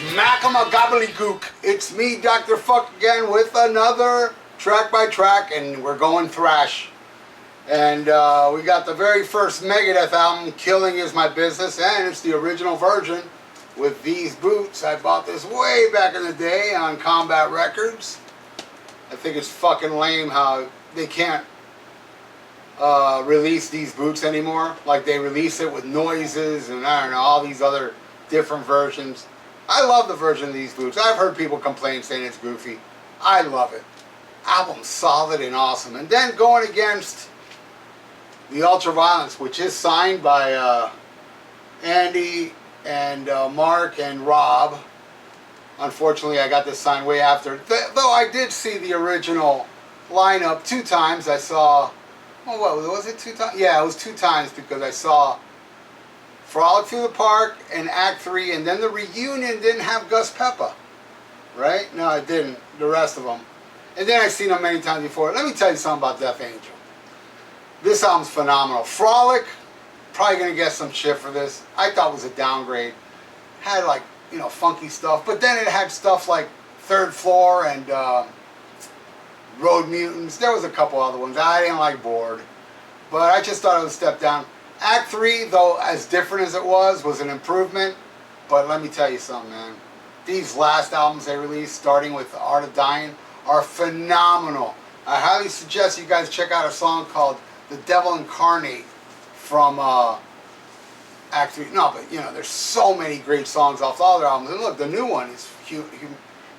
SHMACKEMAGOB. It's me, Dr. Fuck, again with another track by track, and we're going thrash. And we got the very first Megadeth album, Killing Is My Business, and it's the original version with these boots. I bought this way back in the day on Combat Records. I think it's fucking lame how they can't release these boots anymore. Like they release it with noises and I don't know, all these other different versions. I love the version of these boots. I've heard people complain saying it's goofy. I love it. Album's solid and awesome. And then going against the Ultraviolence, which is signed by Andy and Mark and Rob. Unfortunately, I got this signed way after. Though I did see the original lineup 2 times. I saw, oh, what was it, 2 times? Yeah, it was 2 times because I saw Frolic Through the Park and Act 3, and then the reunion didn't have Gus Peppa, right? No, it didn't. The rest of them. And then I've seen them many times before. Let me tell you something about Death Angel. This album's phenomenal. Frolic, probably going to get some shit for this. I thought it was a downgrade. Had like, you know, funky stuff. But then it had stuff like Third Floor and Road Mutants. There was a couple other ones. I didn't like Bored. But I just thought it was a step down. Act 3, though, as different as it was an improvement. But let me tell you something, man. These last albums they released, starting with The Art of Dying, are phenomenal. I highly suggest you guys check out a song called The Devil Incarnate from Act 3. No, but, you know, there's so many great songs off all their albums. And look, the new one is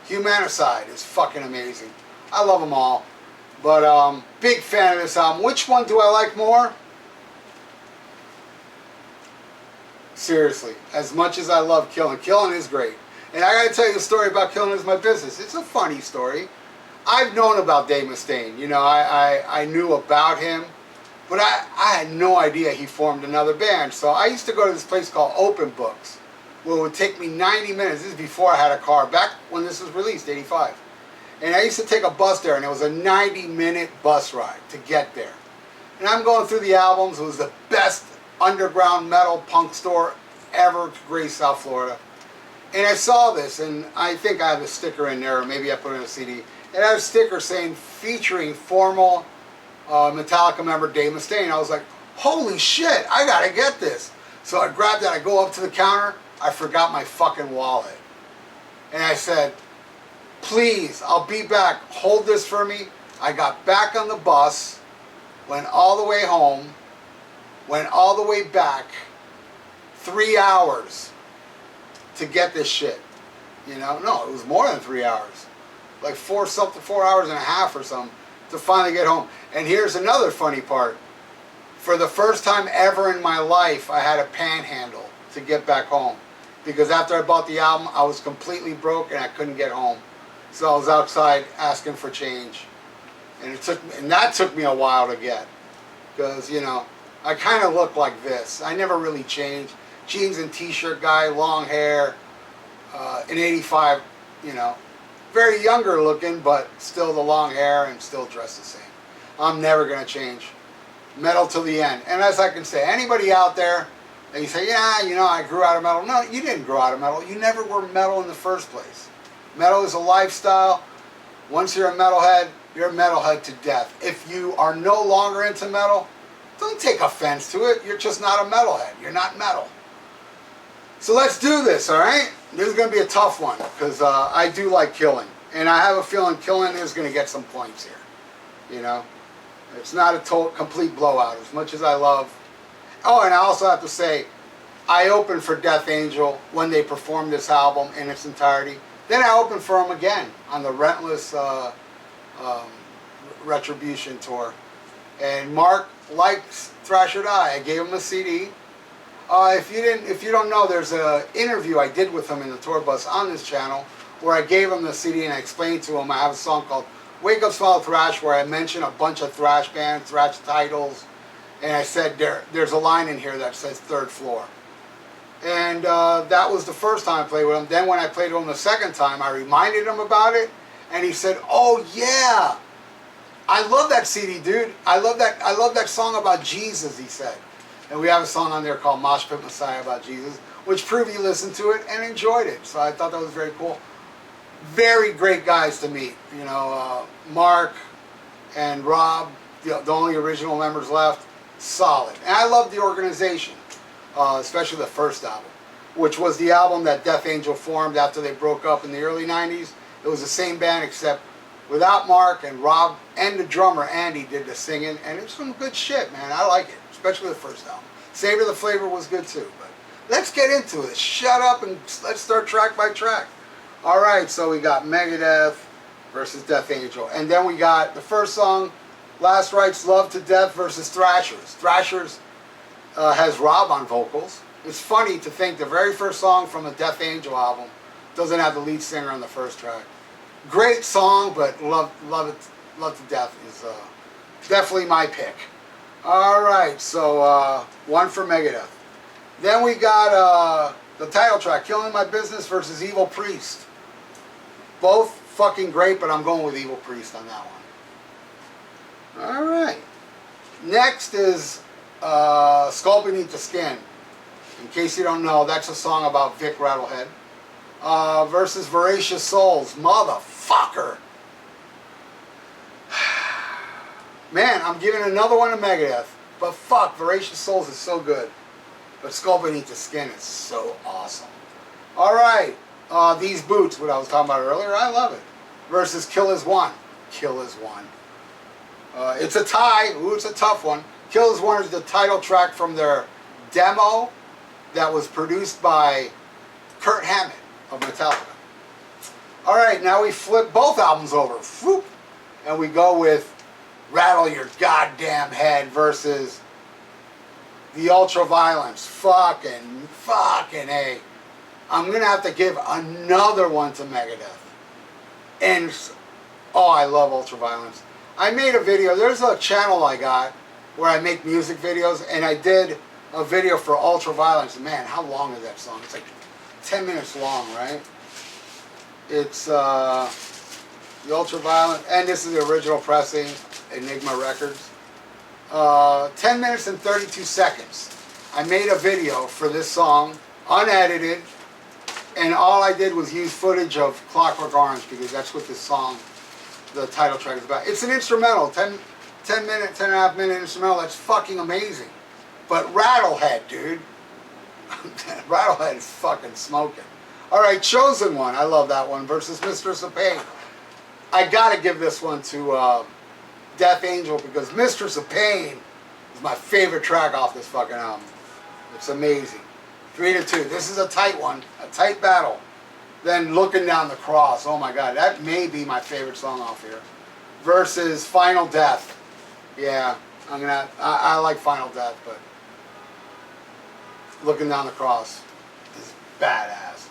Humanicide. Is fucking amazing. I love them all. But, big fan of this album. Which one do I like more? Seriously, as much as I love Killing, Killing is great. And I gotta tell you the story about Killing Is My Business. It's a funny story. I've known about Dave Mustaine. You know, I knew about him, but I had no idea he formed another band. So I used to go to this place called Open Books, where it would take me 90 minutes. This is before I had a car, back when this was released, 85. And I used to take a bus there, and it was a 90-minute bus ride to get there. And I'm going through the albums. It was the best underground metal punk store ever to grace South Florida. And I saw this, and I think I have a sticker in there, or maybe I put it in a CD. It had a sticker saying, featuring former Metallica member Dave Mustaine. I was like, holy shit, I gotta get this. So I grabbed it, I go up to the counter, I forgot my fucking wallet. And I said, please, I'll be back, hold this for me. I got back on the bus, went all the way home, went all the way back, 3 hours to get this shit. You know, no, it was more than 3 hours. Like 4 hours and a half or something to finally get home. And here's another funny part. For the first time ever in my life, I had a panhandle to get back home. Because after I bought the album, I was completely broke and I couldn't get home. So I was outside asking for change. And that took me a while to get. Because, you know, I kind of look like this. I never really changed. Jeans and t-shirt guy, long hair, in 85, you know, very younger looking, but still the long hair and still dressed the same. I'm never going to change. Metal till the end. And as I can say, anybody out there, and you say, yeah, you know, I grew out of metal. No, you didn't grow out of metal. You never were metal in the first place. Metal is a lifestyle. Once you're a metalhead, you're a metalhead to death. If you are no longer into metal, don't take offense to it. You're just not a metalhead. You're not metal. So let's do this, all right? This is going to be a tough one because I do like Killing. And I have a feeling Killing is going to get some points here. You know? It's not a complete blowout as much as I love. Oh, and I also have to say, I opened for Death Angel when they performed this album in its entirety. Then I opened for them again on the Rentless Retribution tour. And Mark likes Thrash or Die. I gave him a CD. If you don't know, there's an interview I did with him in the tour bus on this channel where I gave him the CD and I explained to him I have a song called Wake Up Smell Thrash where I mention a bunch of thrash bands, thrash titles, and I said there's a line in here that says Third Floor. And that was the first time I played with him. Then when I played with him the second time, I reminded him about it, and he said, oh yeah, I love that CD, dude. I love that song about Jesus, he said. And we have a song on there called Mosh Pit Messiah about Jesus, which proved you listened to it and enjoyed it. So I thought that was very cool. Very great guys to meet. You know, Mark and Rob, the only original members left, solid. And I love the organization, especially the first album, which was the album that Death Angel formed after they broke up in the early 90s. It was the same band except without Mark, and Rob and the drummer Andy did the singing, and it was some good shit, man. I like it, especially the first album. Savor the Flavor was good too, but let's get into it. Shut up and let's start track by track. Alright, so we got Megadeth versus Death Angel, and then we got the first song, Last Rites Love to Death versus Thrashers. Thrashers has Rob on vocals. It's funny to think the very first song from a Death Angel album doesn't have the lead singer on the first track. Great song, but love to Death is definitely my pick. Alright, so one for Megadeth. Then we got the title track, Killing My Business versus Evil Priest. Both fucking great, but I'm going with Evil Priest on that one. Alright. Next is Skull Beneath the Skin. In case you don't know, that's a song about Vic Rattlehead. Versus Voracious Souls. Motherfucker. Man, I'm giving another one to Megadeth. But fuck, Voracious Souls is so good. But Skull Beneath the Skin is so awesome. Alright. These Boots, what I was talking about earlier, I love it. Versus Kill Is One. Kill Is One. It's a tie. Ooh, it's a tough one. Kill Is One is the title track from their demo that was produced by Kurt Hammett of Metallica. Alright, now we flip both albums over. Whoop, and we go with Rattle Your Goddamn Head versus the Ultraviolence. Fucking A. I'm going to have to give another one to Megadeth. And, oh, I love Ultraviolence. I made a video. There's a channel I got where I make music videos, and I did a video for Ultraviolence. Man, how long is that song? It's like 10 minutes long, right? It's the Ultraviolence, and this is the original pressing, Enigma Records. 10 minutes and 32 seconds. I made a video for this song, unedited, and all I did was use footage of Clockwork Orange because that's what this song, the title track is about. It's an instrumental, 10 minute, 10 and a half minute instrumental. That's fucking amazing. But Rattlehead, dude. Rattlehead is fucking smoking. Alright, Chosen One. I love that one. Versus Mistress of Pain. I gotta give this one to Death Angel because Mistress of Pain is my favorite track off this fucking album. It's amazing. 3-2. This is a tight one. A tight battle. Then Looking Down the Cross. Oh my god. That may be my favorite song off here. Versus Final Death. Yeah. I like Final Death, but Looking Down the Cross is badass.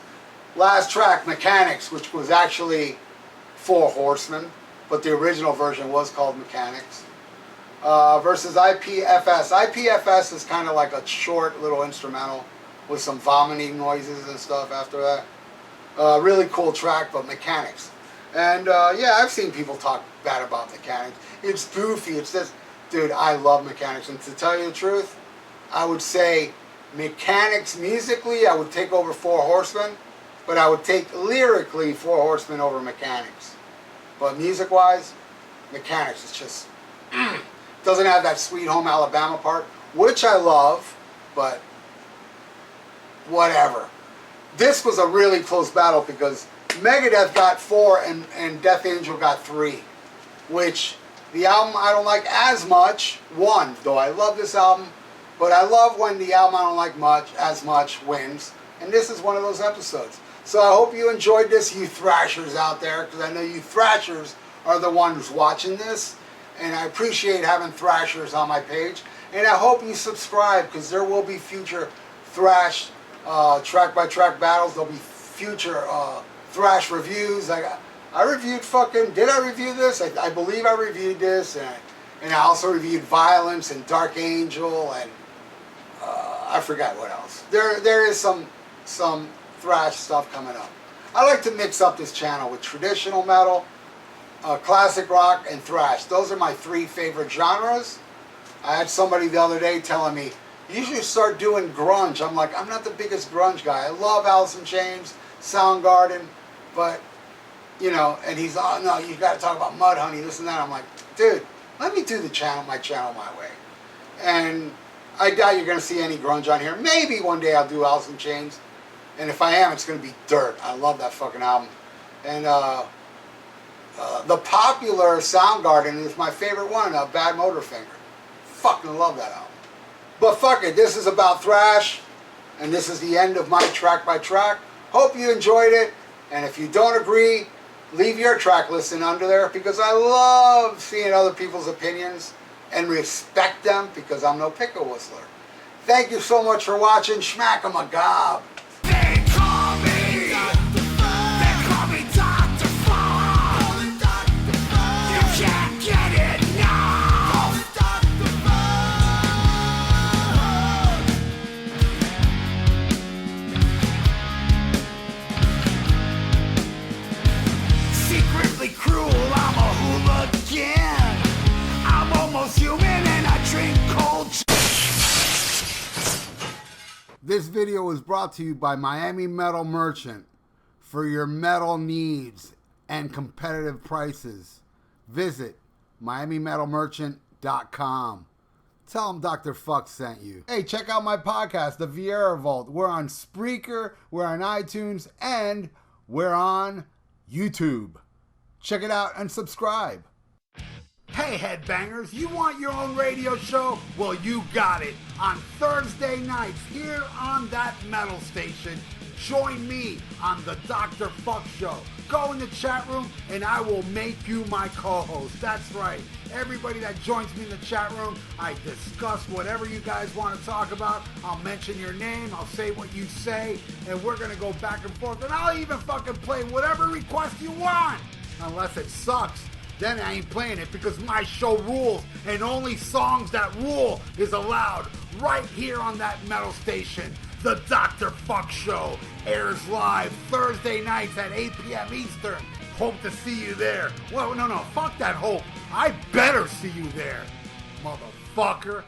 Last track, Mechanics, which was actually Four Horsemen, but the original version was called Mechanics. Versus I.P.F.S. I.P.F.S. is kind of like a short little instrumental with some vomiting noises and stuff after that. Really cool track, but Mechanics. And yeah, I've seen people talk bad about Mechanics. It's goofy. It's just, dude, I love Mechanics. And to tell you the truth, I would say Mechanics musically, I would take over Four Horsemen, but I would take lyrically Four Horsemen over Mechanics. But music-wise, Mechanics is just doesn't have that Sweet Home Alabama part, which I love, but whatever. This was a really close battle because Megadeth got 4 and Death Angel got 3, which the album I don't like as much. One, though I love this album, but I love when the album I don't like as much wins, and this is one of those episodes. So I hope you enjoyed this, you Thrashers out there, because I know you Thrashers are the ones watching this, and I appreciate having Thrashers on my page, and I hope you subscribe, because there will be future Thrash track-by-track battles. There'll be future Thrash reviews. I reviewed fucking, did I review this? I believe I reviewed this, and I also reviewed Violence and Dark Angel, and I forgot what else. There is some Thrash stuff coming up. I like to mix up this channel with traditional metal, classic rock, and thrash. Those are my 3 favorite genres. I had somebody the other day telling me, you should start doing grunge. I'm like, I'm not the biggest grunge guy. I love Alice in Chains, Soundgarden, but, you know, and he's, oh no, you got to talk about Mudhoney, this and that. I'm like, dude, let me do my channel my way. And I doubt you're going to see any grunge on here. Maybe one day I'll do Alice in Chains. And if I am, it's going to be dirt. I love that fucking album. And the popular Soundgarden is my favorite one, Bad Motorfinger. Fucking love that album. But fuck it, this is about thrash, and this is the end of my track by track. Hope you enjoyed it, and if you don't agree, leave your track listing under there, because I love seeing other people's opinions and respect them, because I'm no pickle whistler. Thank you so much for watching SHMACKEMAGOB. They call me Dr. Fuck. They call me Dr. Fuck. You can't get it now. Dr. Fuck. Secretly cruel, I'm a hooligan. I'm almost human and I drink cold. This video was brought to you by Miami Metal Merchant. For your metal needs and competitive prices, visit MiamiMetalMerchant.com. Tell them Dr. Fuck sent you. Hey, check out my podcast, The VIERA Vault. We're on SPREAKER, we're on iTunes, and we're on YouTube. Check it out and subscribe. Hey headbangers, you want your own radio show? Well, you got it. On Thursday nights here on that metal station, join me on the Dr. Fuck Show. Go in the chat room and I will make you my co-host. That's right. Everybody that joins me in the chat room, I discuss whatever you guys want to talk about. I'll mention your name, I'll say what you say, and we're going to go back and forth. And I'll even fucking play whatever request you want. Unless it sucks. Then I ain't playing it, because my show rules, and only songs that rule is allowed right here on that metal station. The Dr. Fuck Show airs live Thursday nights at 8 p.m. Eastern. Hope to see you there. Well, no, fuck that hope. I better see you there, motherfucker.